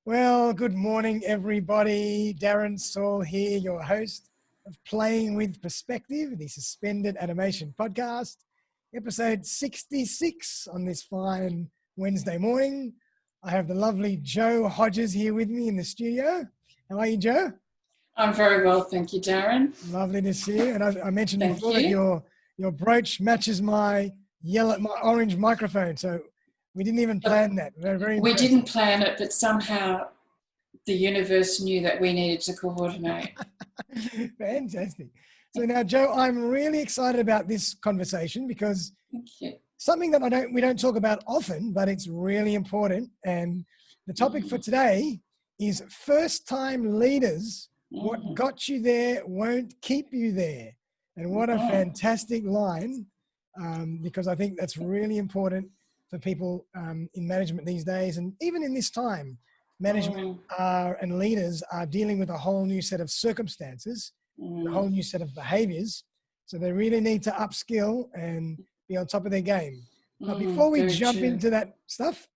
Well, good morning, everybody. Darren Saul here, your host of Playing with Perspective, the Suspended Animation Podcast, episode 66 on this fine Wednesday morning. I have the lovely Jo Hodges here with me in the studio. How are you, Jo? I'm very well, thank you, Darren. Lovely to see you. And I mentioned Thank before you. that your brooch matches my orange microphone. So we didn't even plan that. Very, very We impressive. didn't plan it, but somehow the universe knew that we needed to coordinate. Fantastic. So now, Jo, I'm really excited about this conversation because Thank you. something that we don't talk about often, but it's really important. And the topic for today is first-time leaders. What got you there won't keep you there. And what a fantastic line, because I think that's really important for people in management these days. And even in this time, management and leaders are dealing with a whole new set of circumstances, a whole new set of behaviors. So they really need to upskill and be on top of their game. But before we jump into that stuff,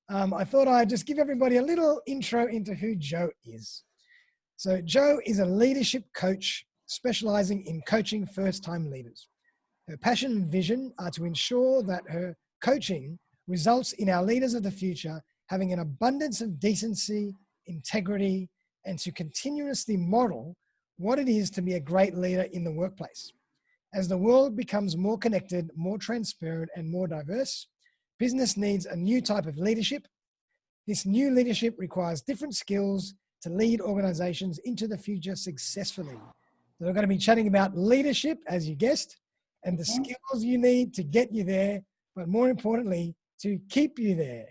I thought I'd just give everybody a little intro into who Jo is. So Jo is a leadership coach specializing in coaching first-time leaders. Her passion and vision are to ensure that her coaching results in our leaders of the future having an abundance of decency, integrity, and to continuously model what it is to be a great leader in the workplace. As the world becomes more connected, more transparent, and more diverse, business needs a new type of leadership. This new leadership requires different skills to lead organizations into the future successfully. So we're going to be chatting about leadership, as you guessed, and the skills you need to get you there, but more importantly, to keep you there.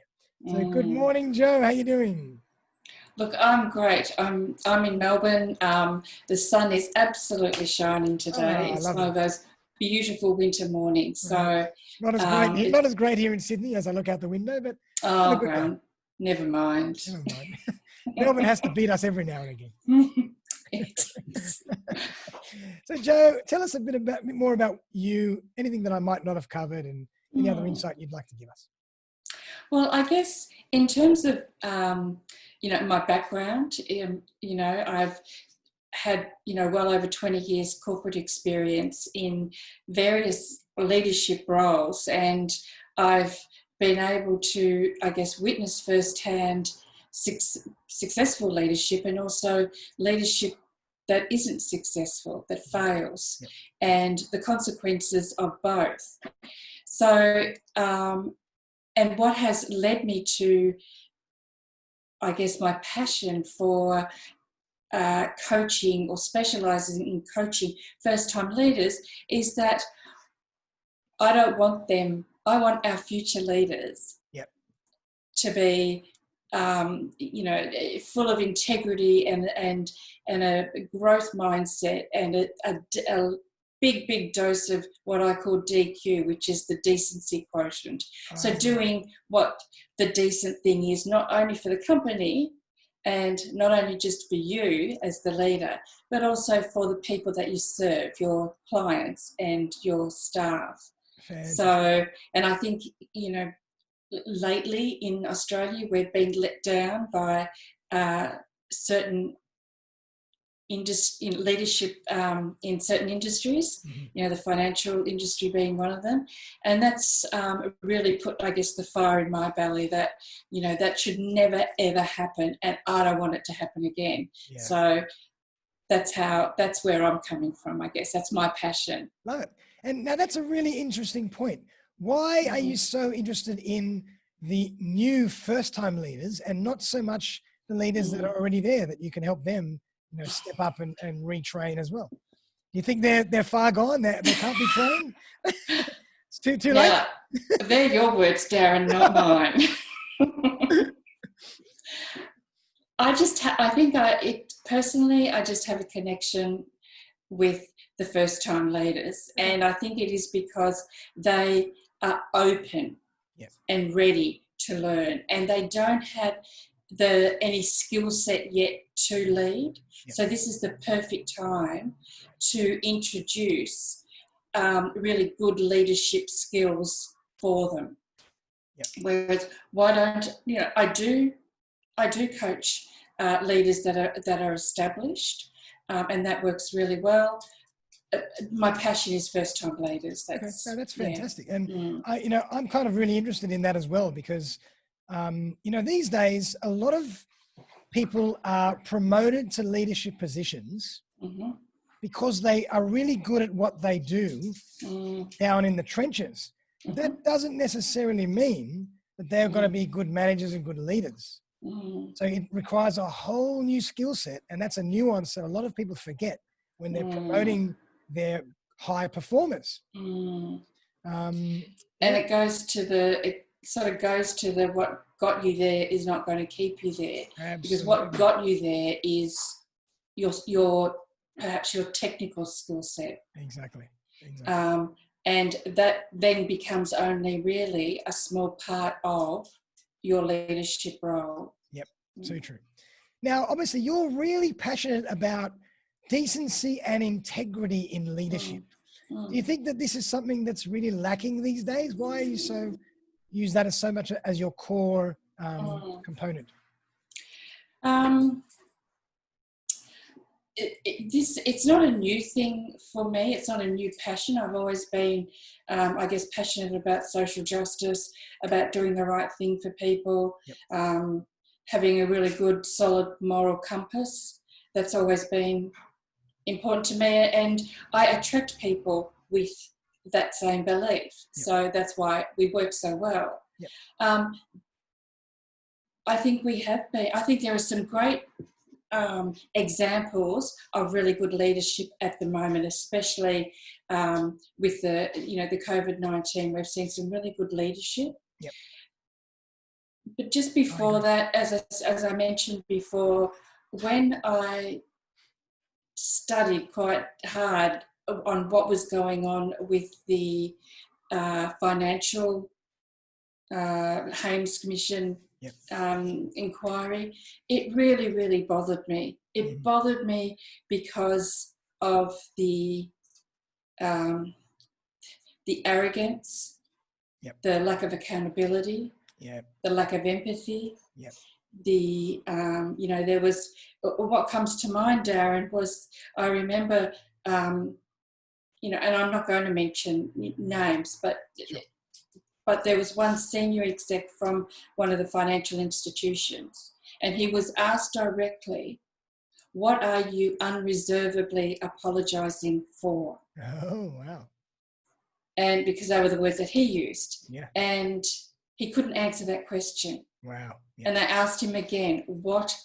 So good morning, Jo. How you doing? Look, I'm great. I'm in Melbourne. The sun is absolutely shining today. It's one of those beautiful winter mornings. So not as great here in Sydney as I look out the window, but never mind. Never mind. Melbourne has to beat us every now and again. So, Jo, tell us a bit more about you, anything that I might not have covered, and any other insight you'd like to give us. Well, I guess in terms of, my background, I've had, well over 20 years corporate experience in various leadership roles, and I've been able to, I guess, witness firsthand successful leadership and also leadership that isn't successful, that fails, and the consequences of both. So, and what has led me to, I guess, my passion for coaching or specialising in coaching first-time leaders is that I don't want them, I want our future leaders to be, full of integrity and a growth mindset and a big dose of what I call DQ, which is the decency quotient. So doing what the decent thing is, not only for the company and not only just for you as the leader, but also for the people that you serve, your clients and your staff. Fantastic. So, and I think, lately in Australia, we've been let down by certain in leadership in certain industries, the financial industry being one of them. And that's really put, I guess, the fire in my belly that, that should never, ever happen. And I don't want it to happen again. Yeah. So that's where I'm coming from, I guess. That's my passion. Love it. And now that's a really interesting point. Why are you so interested in the new first-time leaders and not so much the leaders that are already there, that you can help them step up and retrain as well? Do you think they're far gone? They can't be trained? It's too late? They're your words, Darren, not mine. Personally, I just have a connection with the first-time leaders. And I think it is because they are open and ready to learn. And they don't have any skill set yet to lead. So this is the perfect time to introduce really good leadership skills for them. Whereas I I do coach leaders that are established, and that works really well. My passion is first-time leaders. That's fantastic. Yeah. And I'm kind of really interested in that as well, because these days a lot of people are promoted to leadership positions because they are really good at what they do down in the trenches. But that doesn't necessarily mean that they're going to be good managers and good leaders. So it requires a whole new skill set, and that's a nuance that a lot of people forget when they're promoting their high performers. And it sort of goes to the what got you there is not going to keep you there. Absolutely. Because what got you there is your perhaps your technical skill set. Exactly. And that then becomes only really a small part of your leadership role. Yep, so true. Now, obviously, you're really passionate about decency and integrity in leadership. Do you think that this is something that's really lacking these days? Why are you use that as so much as your core component? It's not a new thing for me. It's not a new passion. I've always been, I guess, passionate about social justice, about doing the right thing for people, having a really good, solid moral compass. That's always been important to me, and I attract people with that same belief. So that's why we work so well. I think there are some great examples of really good leadership at the moment, especially with the COVID-19. We've seen some really good leadership. But just before that, as I mentioned before, when I studied quite hard on what was going on with the financial Hames Commission inquiry, it really, really bothered me. It bothered me because of the arrogance, the lack of accountability, the lack of empathy. There was, what comes to mind, Darren, was I remember, and I'm not going to mention names, but there was one senior exec from one of the financial institutions, and he was asked directly, "What are you unreservedly apologising for?" Oh, wow. And because they were the words that he used. And he couldn't answer that question. Wow. And they asked him again, "What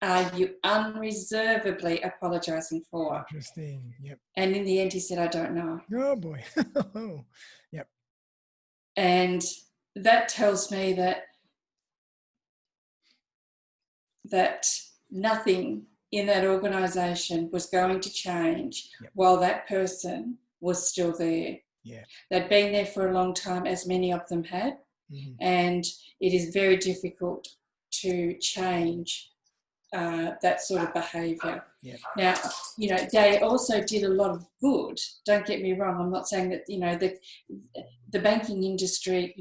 are you unreservedly apologising for?" Interesting. And in the end, he said, "I don't know." Oh, boy. And that tells me that nothing in that organisation was going to change while that person was still there. They'd been there for a long time, as many of them had, and it is very difficult to change that sort of behaviour. Now, they also did a lot of good. Don't get me wrong. I'm not saying that, the banking industry,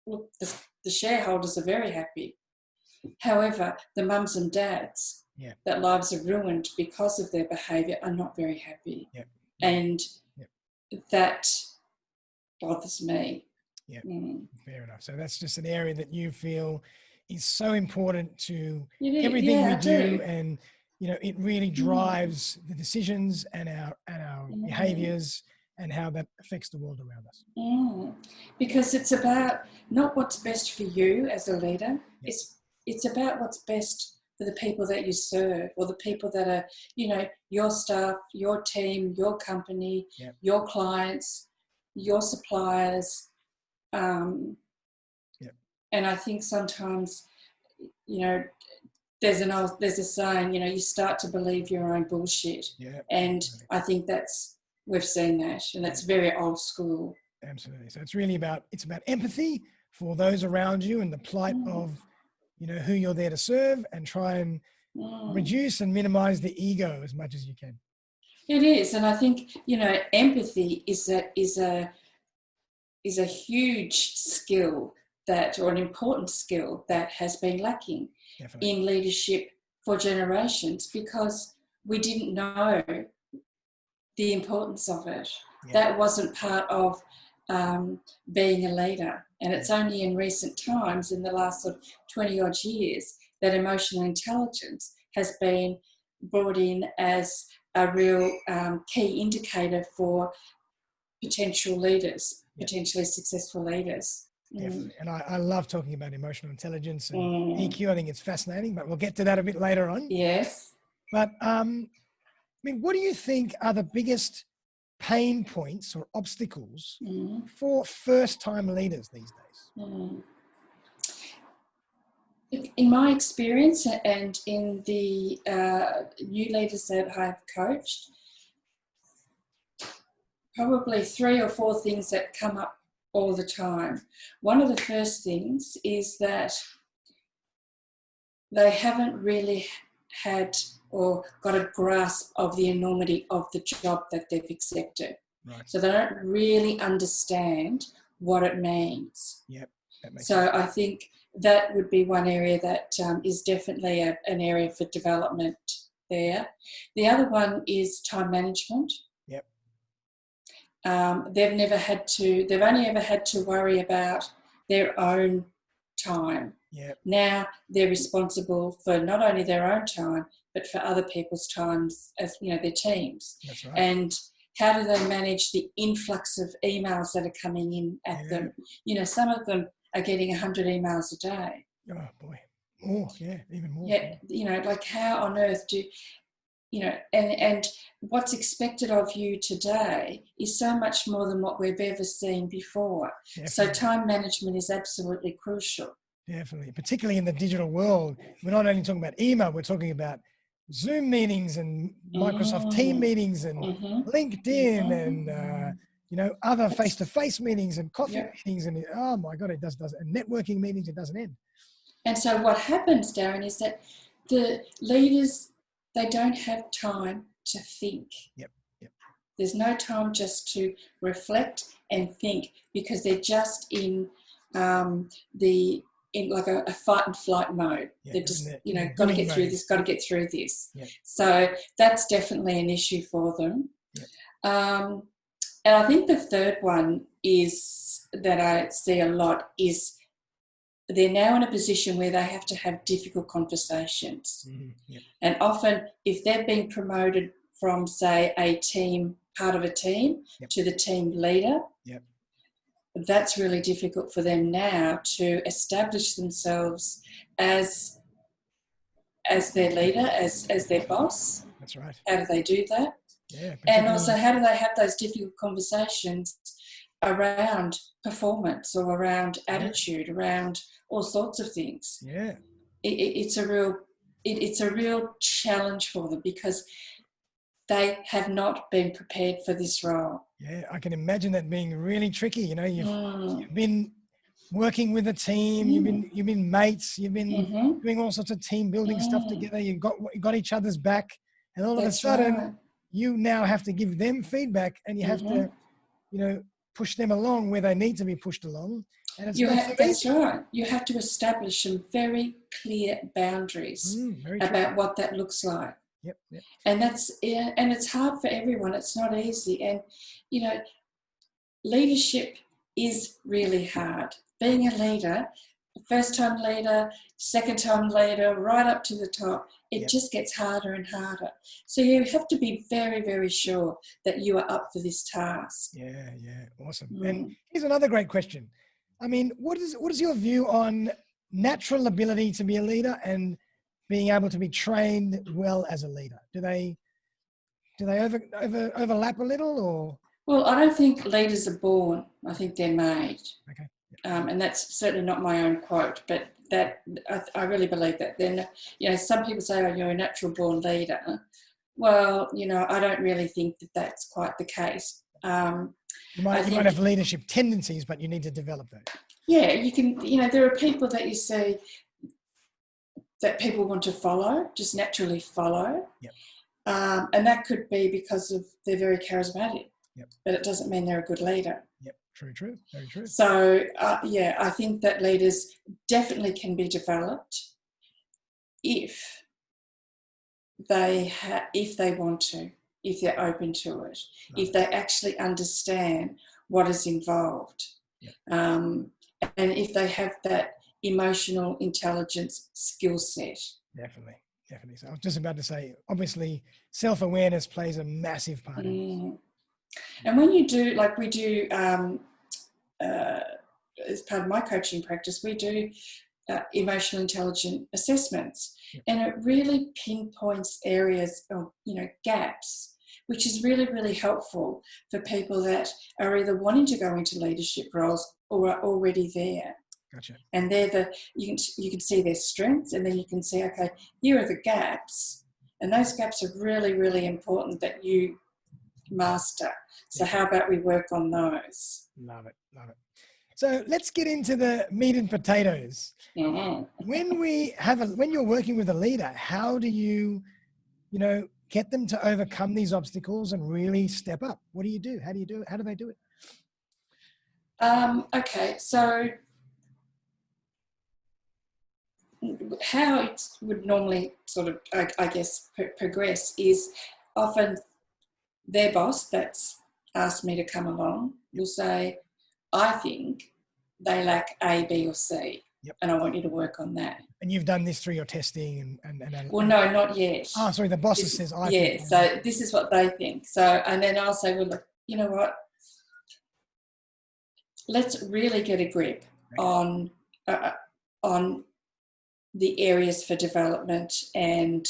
look, the shareholders are very happy. However, the mums and dads that lives are ruined because of their behaviour are not very happy. And that bothers me. Fair enough. So that's just an area that you feel is so important to everything we do, and it really drives the decisions and our behaviours and how that affects the world around us. Because it's about not what's best for you as a leader. It's about what's best for the people that you serve, or the people that are, your staff, your team, your company, your clients, your suppliers. And I think sometimes, there's a saying, you start to believe your own bullshit. And I think we've seen that, and that's very old school. Absolutely. So it's really about empathy for those around you and the plight of, who you're there to serve, and try and reduce and minimize the ego as much as you can. It is. And I think, empathy is a huge skill that, or an important skill that has been lacking Definitely. in leadership for generations, because we didn't know the importance of it. Yeah. That wasn't part of being a leader. And it's only in recent times, in the last sort of 20 odd years, that emotional intelligence has been brought in as a real key indicator for potential leaders, potentially successful leaders. Definitely. And I love talking about emotional intelligence and EQ. I think it's fascinating, but we'll get to that a bit later on. Yes. But I mean, what do you think are the biggest pain points or obstacles for first-time leaders these days? In my experience and in the new leaders that I've coached, probably 3 or 4 things that come up all the time. One of the first things is that they haven't really had or got a grasp of the enormity of the job that they've accepted. Right. So they don't really understand what it means. Yep. That makes So sense. I think that would be one area that is definitely an area for development there. The other one is time management. Yep. They've only ever had to worry about their own time. Yep. Now they're responsible for not only their own time, but for other people's times, as you know, their teams. That's right. And how do they manage the influx of emails that are coming in at them? You know, some of them are getting 100 emails a day. Oh boy, more, even more. Yeah, you know, like how on earth do you know? And what's expected of you today is so much more than what we've ever seen before. Definitely. So time management is absolutely crucial. Definitely, particularly in the digital world. We're not only talking about email, we're talking about Zoom meetings and Microsoft Team meetings and LinkedIn and you know, other face-to-face meetings and coffee meetings and oh my God, it does and networking meetings, it doesn't end. And so what happens, Darren, is that the leaders, they don't have time to think. Yep. There's no time just to reflect and think, because they're just in like a fight and flight mode. They're just, you know, got to get through this, got to get through this. So that's definitely an issue for them. And I think the third one is that I see a lot is they're now in a position where they have to have difficult conversations. And often if they've been promoted from, say, part of a team to the team leader, that's really difficult for them now to establish themselves as their leader, as their boss. That's right. How do they do that? And also, how do they have those difficult conversations around performance or around attitude, around all sorts of things? It's a real challenge for them, because they have not been prepared for this role. I can imagine that being really tricky. You know, you've been working with a team, you've been mates, you've been doing all sorts of team building stuff together. You got each other's back, and all of a sudden, you now have to give them feedback, and you have to, you know, push them along where they need to be pushed along. And it's that's right. You have to establish some very clear boundaries about what that looks like. And and it's hard for everyone. It's not easy. And, you know, leadership is really hard. Being a leader, first-time leader, second-time leader, right up to the top, it just gets harder and harder. So you have to be very, very sure that you are up for this task. Awesome. And here's another great question. I mean, what is your view on natural ability to be a leader and being able to be trained well as a leader? Do they overlap a little, or? Well, I don't think leaders are born. I think they're made. And that's certainly not my own quote, but that I really believe that. Then, you know, some people say, "Oh, you're a natural born leader." Well, you know, I don't really think that that's quite the case. You might have leadership tendencies, but you need to develop those. Yeah, you can. You know, there are people that you see that people want to follow, just naturally follow. And that could be because they're very charismatic. But it doesn't mean they're a good leader. True. Very true. So, yeah, I think that leaders definitely can be developed if they want to, if they're open to it, if they actually understand what is involved, and if they have that emotional intelligence skill set. Definitely. So I was just about to say, obviously, self-awareness plays a massive part in this. And when you do, like we do, as part of my coaching practice, we do emotional intelligence assessments, and it really pinpoints areas of, gaps, which is really, really helpful for people that are either wanting to go into leadership roles or are already there. Gotcha. And they're you can see their strengths, and then you can see, okay, here are the gaps, and those gaps are really, really important that you master. So how about we work on those? Love it. So let's get into the meat and potatoes. Mm-hmm. When you're working with a leader, how do you get them to overcome these obstacles and really step up? What do you do? How do you do it? How do they do it? Okay, so how it would normally sort of, I guess, progress is often their boss that's asked me to come along will say, I think they lack A, B or C, and I want you to work on that. And you've done this through your testing Well, no, not yet. Oh, sorry, the boss says I think. So this is what they think. So, and then I'll say, well, look, you know what? Let's really get a grip on the areas for development and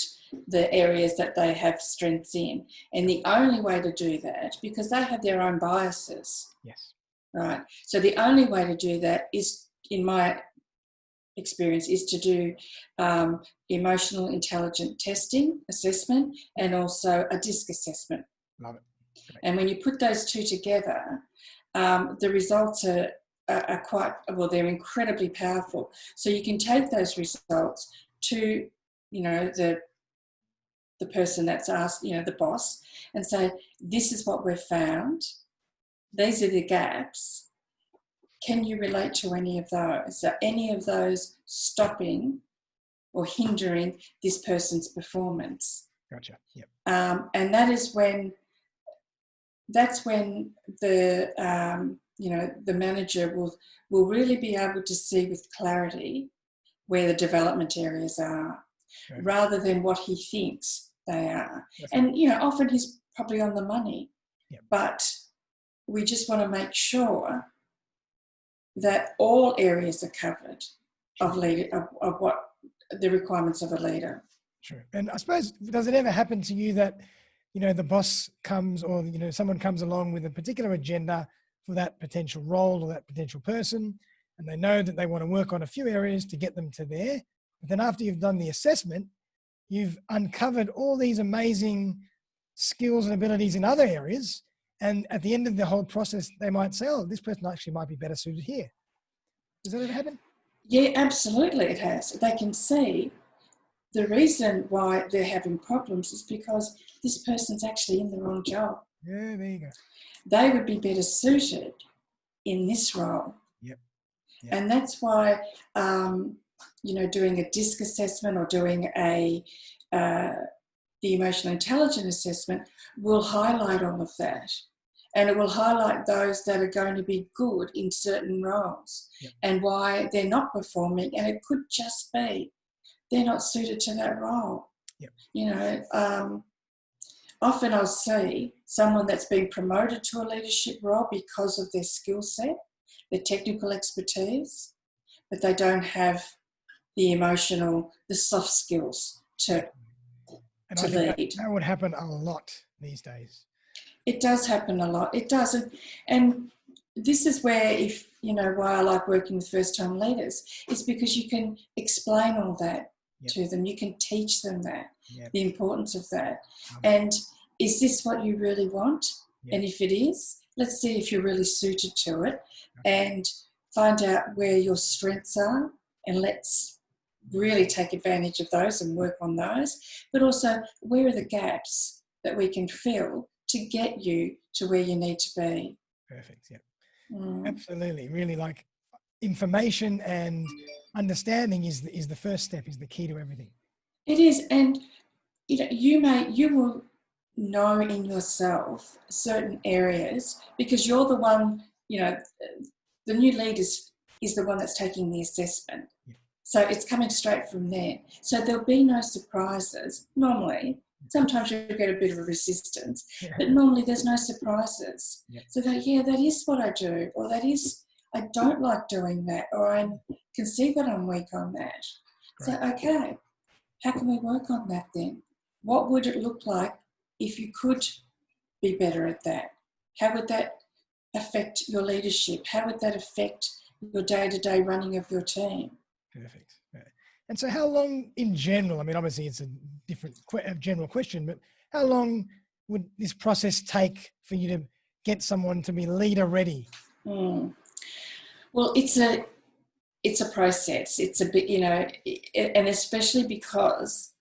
the areas that they have strengths in. And the only way to do that, because they have their own biases. Yes. Right. So the only way to do that is, in my experience, is to do emotional intelligence testing, assessment, and also a DISC assessment. Love it. Great. And when you put those two together, the results are quite, well, they're incredibly powerful. So you can take those results to, the person that's asked, the boss, and say, this is what we've found. These are the gaps. Can you relate to any of those? Are any of those stopping or hindering this person's performance? Gotcha. Yep. And that's when the the manager will really be able to see with clarity where the development areas are, rather than what he thinks they are. And often he's probably on the money, but we just want to make sure that all areas are covered of what the requirements of a leader. Sure. And I suppose, does it ever happen to you that, the boss comes, or, someone comes along with a particular agenda for that potential role or that potential person, and they know that they want to work on a few areas to get them to there. But then after you've done the assessment, you've uncovered all these amazing skills and abilities in other areas. And at the end of the whole process, they might say, oh, this person actually might be better suited here. Does that ever happen? Yeah, absolutely it has. They can see the reason why they're having problems is because this person's actually in the wrong job. Yeah, there you go. They would be better suited in this role. Yep. And that's why, doing a DISC assessment or doing the emotional intelligence assessment will highlight all of that. And it will highlight those that are going to be good in certain roles and why they're not performing. And it could just be they're not suited to that role. Often I'll see someone that's been promoted to a leadership role because of their skill set, their technical expertise, but they don't have the emotional, the soft skills to lead. That would happen a lot these days. It does happen a lot. It does. And this is where, why I like working with first-time leaders, is because you can explain all that to them. You can teach them that, the importance of that. And is this what you really want? And if it is, let's see if you're really suited to it and find out where your strengths are, and let's really take advantage of those and work on those. But also, where are the gaps that we can fill to get you to where you need to be? Perfect. Yeah. Absolutely. Really, like, information and understanding is the first step, is the key to everything. It is. And you will know in yourself certain areas, because you're the one, the new lead is the one that's taking the assessment. Yeah. So it's coming straight from there. So there'll be no surprises normally. Sometimes you get a bit of a resistance, but normally there's no surprises. Yeah. So go, yeah, that is what I do, or that is, I don't like doing that, or I can see that I'm weak on that. Great. So, okay, how can we work on that then? What would it look like if you could be better at that? How would that affect your leadership? How would that affect your day-to-day running of your team? Perfect. And so how long in general, I mean, obviously it's a different general question, but how long would this process take for you to get someone to be leader ready? Well, it's a process. It's a bit, and especially because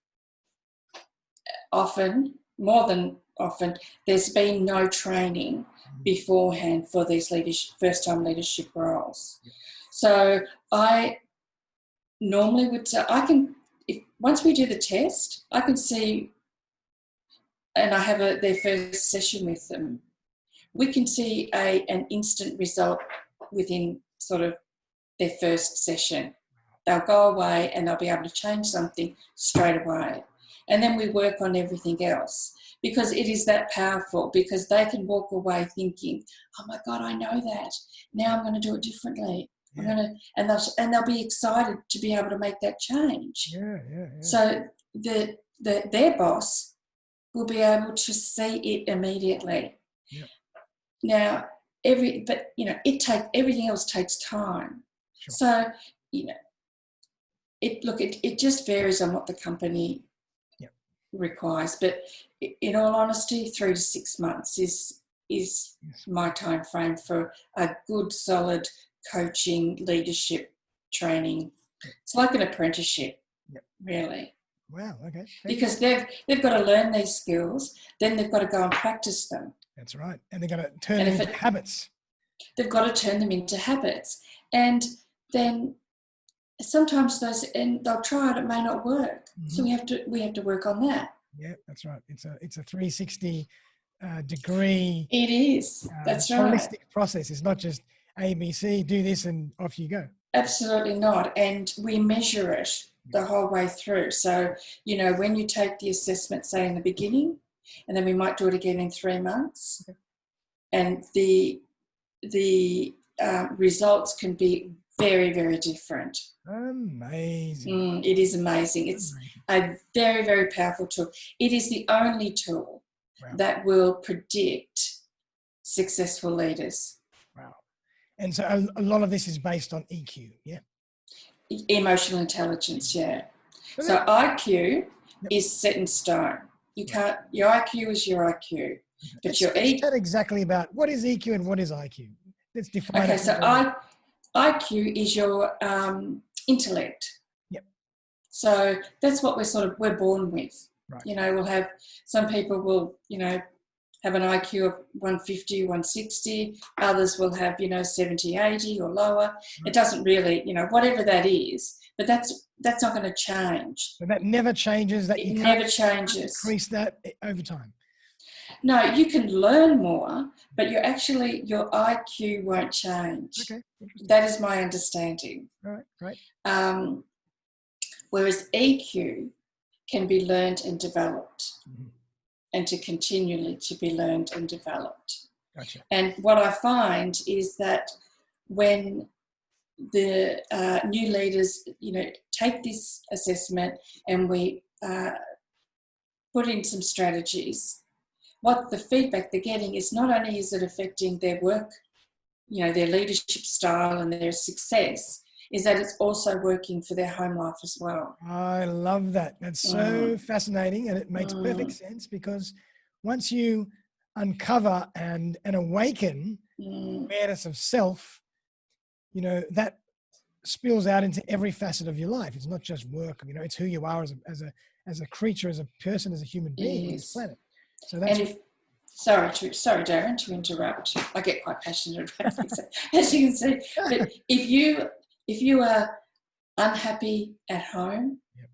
more than often, there's been no training beforehand for these first-time leadership roles. So I normally would say, once we do the test, I can see, and I have their first session with them, we can see an instant result within sort of their first session. They'll go away and they'll be able to change something straight away. And then we work on everything else, because it is that powerful, because they can walk away thinking, oh my God, I know that. Now I'm going to do it differently. Yeah. And they'll be excited to be able to make that change. Yeah. So their boss will be able to see it immediately. Yeah. Now, everything else takes time. Sure. So, it just varies on what the company requires. But in all honesty, 3 to 6 months is my time frame for a good, solid coaching, leadership training. It's like an apprenticeship, really. Wow, okay. Because they've got to learn these skills, then they've got to go and practice them. That's right. And they've got to turn them into habits. They've got to turn them into habits. And then sometimes they'll try it, it may not work. Mm-hmm. So we have to work on that. Yeah, that's right. It's a 360 degree. It is. That's right. Holistic process. It's not just ABC, do this and off you go. Absolutely not. And we measure it the whole way through. So, when you take the assessment, say in the beginning, and then we might do it again in 3 months, and the results can be very, very different. Amazing. It is amazing. It's a very, very powerful tool. It is the only tool that will predict successful leaders. Wow. And so a lot of this is based on EQ, yeah? Emotional intelligence, yeah. So IQ is set in stone. Your IQ is your IQ. But your EQ... Tell exactly about what is EQ and what is IQ. Let's define it. Okay, so IQ is your intellect. Yep. So that's what we're born with. Right. We'll have, some people will, have an IQ of 150, 160. Others will have, 70, 80 or lower. Right. It doesn't really, whatever that is, but that's not going to change. But that never changes. That it never changes. Increase that over time. No, you can learn more, but your IQ won't change. Okay. That is my understanding. All right, right. Whereas EQ can be learned and developed, and to continually to be learned and developed. Gotcha. And what I find is that when the new leaders, take this assessment and we put in some strategies, what the feedback they're getting is not only is it affecting their work, their leadership style and their success, is that it's also working for their home life as well. I love that. That's so fascinating, and it makes perfect sense, because once you uncover and awaken awareness of self, that spills out into every facet of your life. It's not just work. It's who you are as a creature, as a person, as a human being on this planet. So that's Sorry, Darren, to interrupt. I get quite passionate about things, as you can see. But if you are unhappy at home, Yep.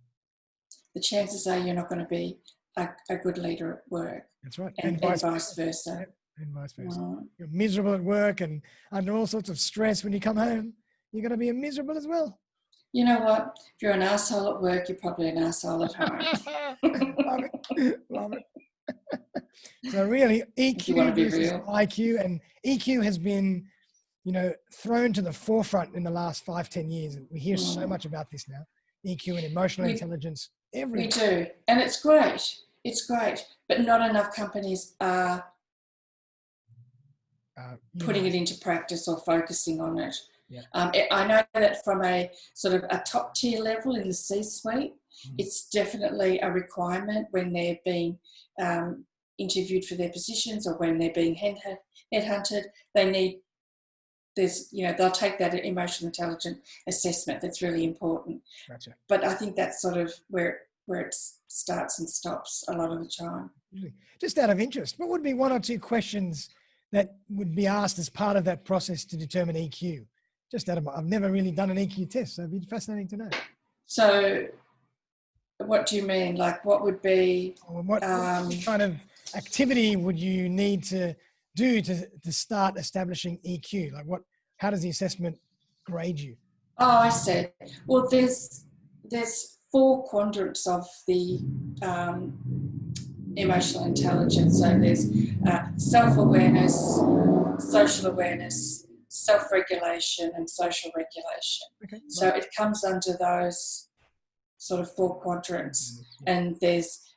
the chances are you're not going to be a good leader at work. That's right. And vice versa. Yep. And vice versa. You're miserable at work and under all sorts of stress when you come home, you're going to be miserable as well. You know what? If you're an arsehole at work, you're probably an arsehole at home. Love it. Love it. So really, EQ versus IQ, and EQ has been, thrown to the forefront in the last 5-10 years. And we hear so much about this now. EQ and emotional intelligence. Everywhere. We do. And it's great. It's great. But not enough companies are putting it into practice or focusing on it. Yeah. I know that from a sort of a top tier level in the C-suite, it's definitely a requirement when they're being interviewed for their positions or when they're being headhunted. They'll take that emotional intelligence assessment. That's really important. Gotcha. But I think that's sort of where it starts and stops a lot of the time. Just out of interest, what would be 1 or 2 questions that would be asked as part of that process to determine EQ? I've never really done an EQ test, so it'd be fascinating to know. So what do you mean? Like what would be... What kind of activity would you need to do to start establishing EQ? Like how does the assessment grade you? Oh, I see. Well, there's 4 quadrants of the emotional intelligence. So there's self-awareness, social awareness, self-regulation and social regulation. Okay. So it comes under those sort of 4 quadrants, and there's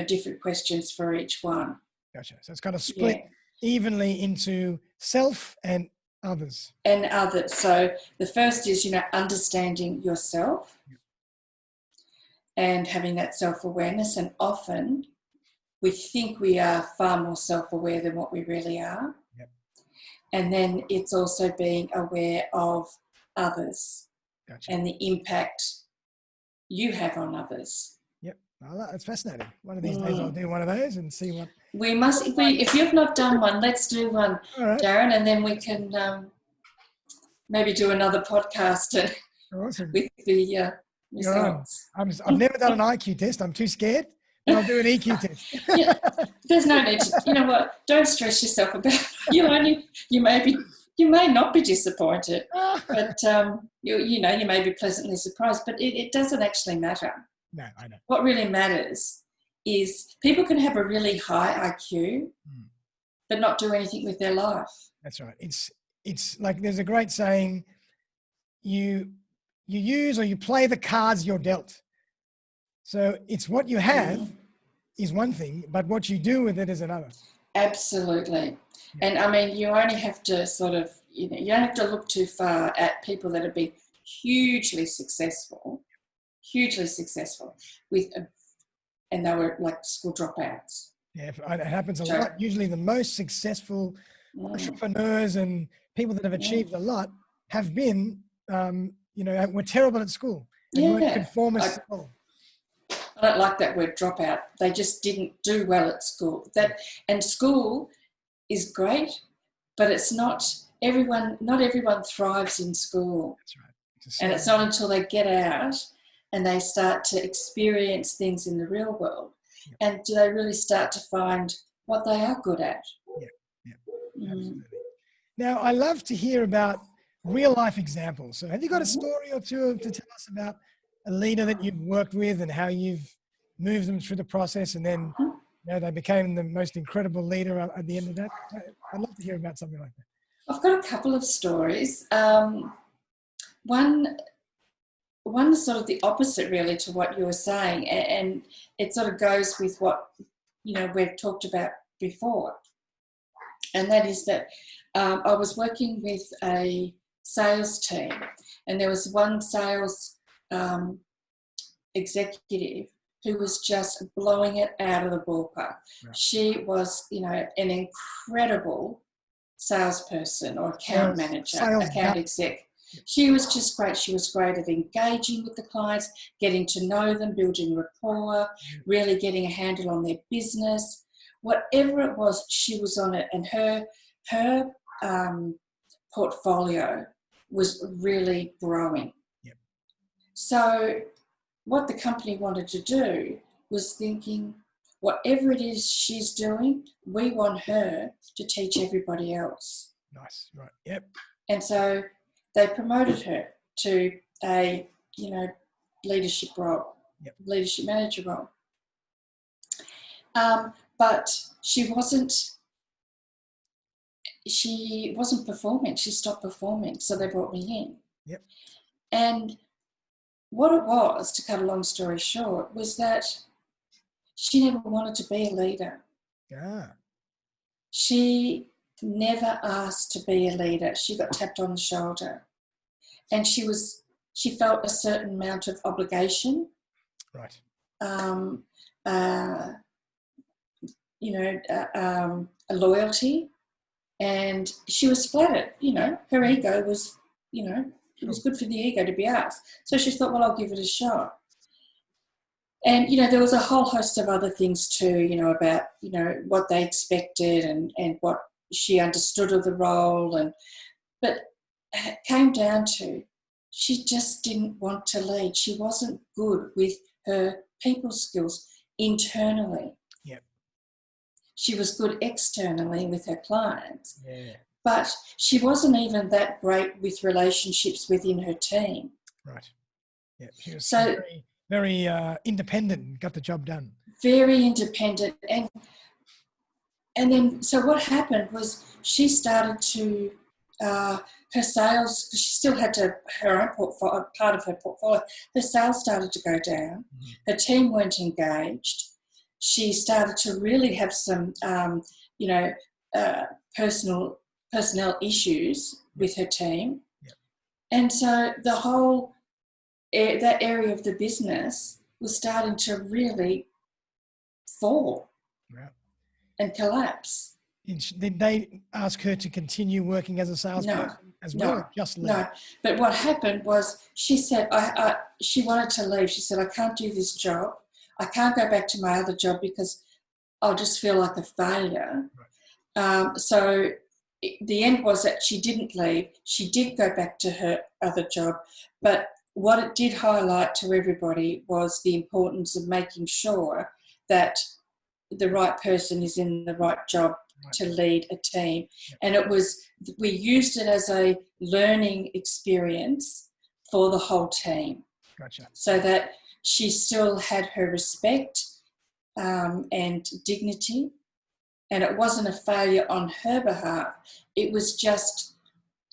different questions for each one. Gotcha. So it's kind of split evenly into self and others. And others. So the first is, understanding yourself and having that self-awareness. And often we think we are far more self-aware than what we really are. Yep. And then it's also being aware of others. Gotcha. And the impact you have on others. Yep. Well, that's fascinating. One of these days I'll do one of those and see what... If you've not done one, let's do one, right, Darren, and then we can maybe do another podcast awesome. With the results. I've never done an IQ test. I'm too scared. But I'll do an EQ test. There's no need to, you know what, don't stress yourself about it. You may not be disappointed, but you may be pleasantly surprised, but it doesn't actually matter. No, I know. What really matters is people can have a really high IQ, but not do anything with their life. That's right. It's like there's a great saying, you use or you play the cards you're dealt. So it's what you have is one thing, but what you do with it is another. Absolutely. Yeah. And I mean, you only have to sort of, you don't have to look too far at people that have been hugely successful and they were like school dropouts. Yeah, it happens a lot. Usually the most successful entrepreneurs and people that have achieved a lot have been, were terrible at school and weren't conformist at all. I don't like that word dropout. They just didn't do well at school. And school is great, but it's not everyone thrives in school. That's right. And it's not until they get out and they start to experience things in the real world. Yep. And do they really start to find what they are good at? Yeah. Absolutely. Now, I love to hear about real life examples. So have you got a story or two to tell us about a leader that you've worked with and how you've moved them through the process and then they became the most incredible leader at the end of that? I'd love to hear about something like that. I've got a couple of stories. One is sort of the opposite really to what you were saying, and it sort of goes with what we've talked about before, and that is that I was working with a sales team, and there was one sales executive who was just blowing it out of the ballpark. Right. She was, an incredible salesperson or account manager, account exec. She was just great. She was great at engaging with the clients, getting to know them, building rapport, really getting a handle on their business. whatever it was, she was on it, and her portfolio was really growing. Yep. So what the company wanted to do was thinking, whatever it is she's doing, we want her to teach everybody else. Nice. Right. Yep. And so they promoted her to a, leadership role, yep. leadership manager role. But she wasn't performing. She stopped performing. So they brought me in. Yep. And what it was, to cut a long story short, was that she never wanted to be a leader. Yeah. She never asked to be a leader. She got tapped on the shoulder. And she felt a certain amount of obligation. Right. A loyalty. And she was flattered, her ego was, it was good for the ego to be asked. So she thought, well, I'll give it a shot. And, there was a whole host of other things too, about, what they expected and what she understood of the role. But it came down to, she just didn't want to lead. She wasn't good with her people skills internally. Yep. She was good externally with her clients. Yeah. But she wasn't even that great with relationships within her team. Right. Yeah. She was very, very independent and got the job done. Very independent. And then, so what happened was she started to, her sales, because she still had her own portfolio, part of her portfolio, her sales started to go down. Mm-hmm. Her team weren't engaged. She started to really have some, personnel issues with her team. Yep. And so the whole, that area of the business was starting to really fall. Yeah. And collapse. Did they ask her to continue working as a salesperson as well? Or just leave? No. But what happened was she said, she wanted to leave. She said, I can't do this job. I can't go back to my other job because I'll just feel like a failure. Right. So the end was that she didn't leave. She did go back to her other job. But what it did highlight to everybody was the importance of making sure that the right person is in the right job to lead a team. Yep. And we used it as a learning experience for the whole team. Gotcha. So that she still had her respect and dignity. And it wasn't a failure on her behalf. It was just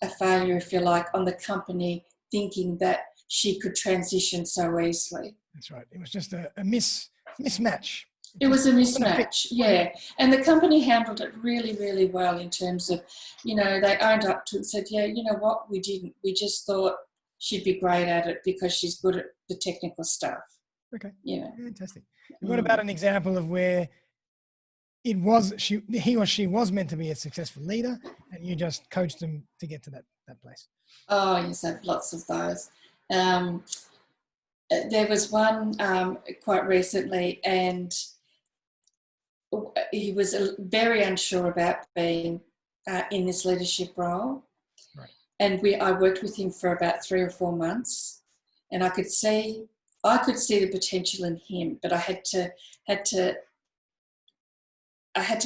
a failure, if you like, on the company thinking that she could transition so easily. That's right. It was just a mismatch. It was a mismatch, yeah. And the company handled it really, really well in terms of, they owned up to it and said, yeah, you know what, we didn't. We just thought she'd be great at it because she's good at the technical stuff. Okay. Yeah. Fantastic. And what about an example of where he or she was meant to be a successful leader and you just coached them to get to that place? Oh, yes, I have lots of those. There was one quite recently, and he was very unsure about being in this leadership role. Right. And I worked with him for about 3 or 4 months, and I could see the potential in him, but I had to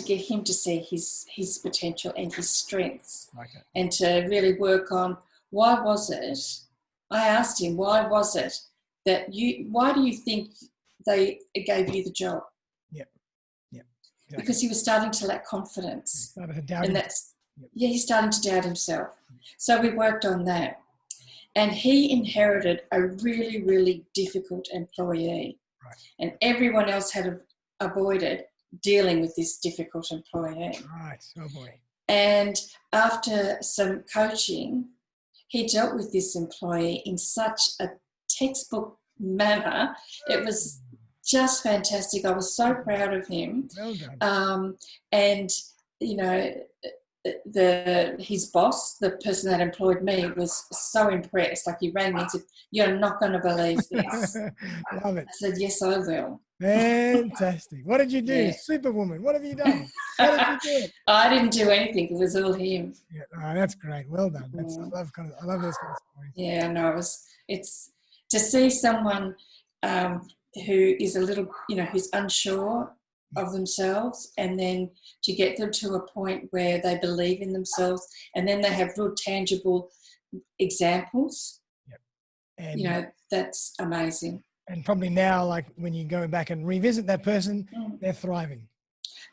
get him to see his potential and his strengths. Okay. And to really work on why was it. I asked him, why was it that why do you think they gave you the job? Yep. Exactly. Because he was starting to lack confidence. He started to doubt he's starting to doubt himself. So we worked on that. And he inherited a really, really difficult employee. Right. And everyone else had avoided dealing with this difficult employee. Right. Oh boy. And after some coaching, he dealt with this employee in such a textbook manner. It was just fantastic. I was so proud of him. Well done. And, his boss, the person that employed me, was so impressed. Like, he rang me and said, "You're not going to believe this." Love it. I said, "Yes, I will." Fantastic. What did you do? Yeah. Superwoman. What have you done? How did you do it? I didn't do anything. It was all him. Yeah, that's great. Well done. I love those kind of stories. Yeah, no, it's to see someone who is a little, who's unsure of themselves, and then to get them to a point where they believe in themselves, and then they have real tangible examples. Yep. And that's amazing. And probably now, like when you go back and revisit that person, they're thriving.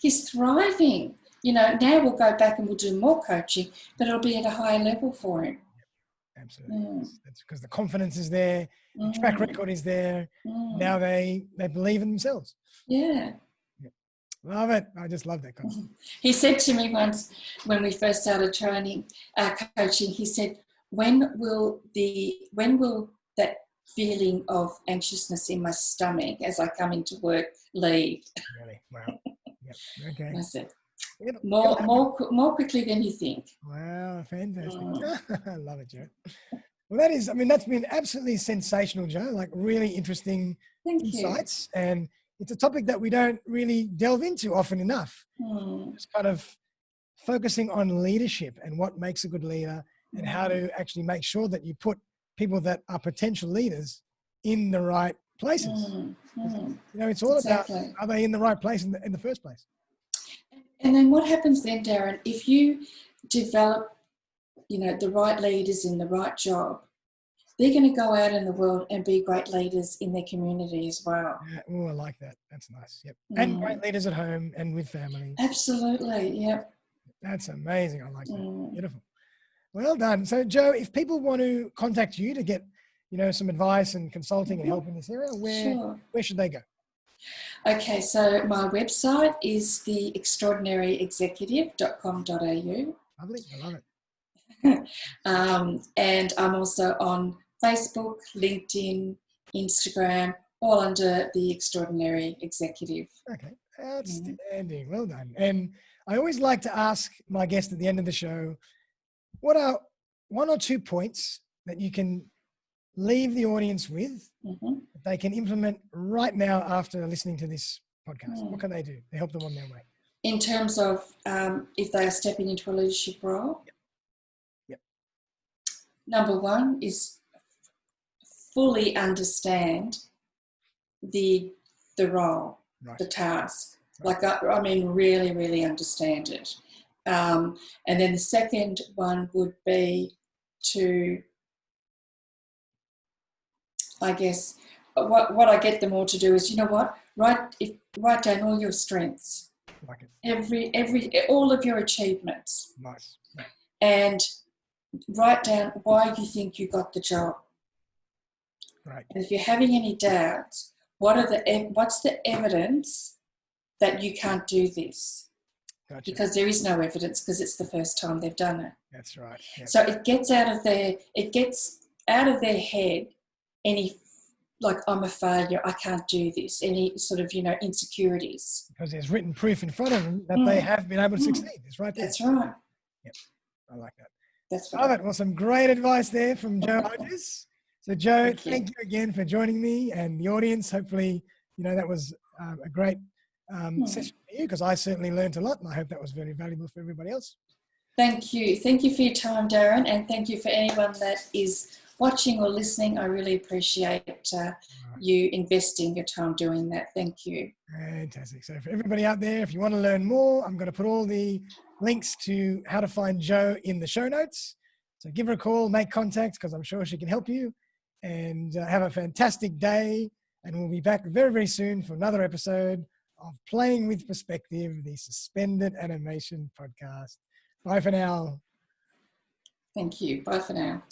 He's thriving. Now we'll go back and we'll do more coaching, but it'll be at a higher level for him. Yep. Absolutely. That's because the confidence is there, the track record is there. Now they believe in themselves. Yeah. Yep. Love it. I just love that concept. He said to me once when we first started coaching, he said, when will that feeling of anxiousness in my stomach as I come into work leave? Really? Wow. Yep. Okay. I said, more quickly than you think. Wow, fantastic. I love it, Jo. Well, that's been absolutely sensational, Jo. Like, really interesting insights. And it's a topic that we don't really delve into often enough. Just kind of focusing on leadership and what makes a good leader, and how to actually make sure that you put people that are potential leaders in the right places. It's all about, are they in the right place in the first place? And then what happens then, Darren, if you develop, the right leaders in the right job, they're going to go out in the world and be great leaders in their community as well. Yeah, oh, I like that. That's nice. Yep. And great leaders at home and with family. Absolutely. Yep. That's amazing. I like that. Beautiful. Well done. So, Jo, if people want to contact you to get, some advice and consulting and help in this area, where should they go? Okay, so my website is theextraordinaryexecutive.com.au. Lovely. I love it. And I'm also on Facebook, LinkedIn, Instagram, all under The Extraordinary Executive. Okay, outstanding. Well done. And I always like to ask my guest at the end of the show, what are one or two points that you can leave the audience with that they can implement right now after listening to this podcast? What can they do to help them on their way? In terms of if they are stepping into a leadership role? Yep. Number one is fully understand the role, the task. Right. Like, really, really understand it. And then the second one would be to, I guess, what I get them all to do is, write down all your strengths, like it. all of your achievements. Nice. Yeah. And write down why you think you got the job. Right. And if you're having any doubts, what's the evidence that you can't do this? Gotcha. Because there is no evidence, because it's the first time they've done it. That's right. Yep. So it gets out of their head any, like, I'm a failure, I can't do this, any sort of, insecurities. Because there's written proof in front of them that they have been able to succeed. It's right there. That's right. Yep. I like that. That's right. Love it. Well, some great advice there from Jo Hodges. So, Jo, thank you again for joining me and the audience. Hopefully, that was a great session for you, because I certainly learned a lot, and I hope that was very valuable for everybody else. Thank you. Thank you for your time, Darren, and thank you for anyone that is watching or listening. I really appreciate you investing your time doing that. Thank you. Fantastic. So for everybody out there, if you want to learn more, I'm going to put all the links to how to find Jo in the show notes. So give her a call, make contact, because I'm sure she can help you. And have a fantastic day. And we'll be back very, very soon for another episode of Playing with Perspective, the Suspended Animation Podcast. Bye for now. Thank you. Bye for now.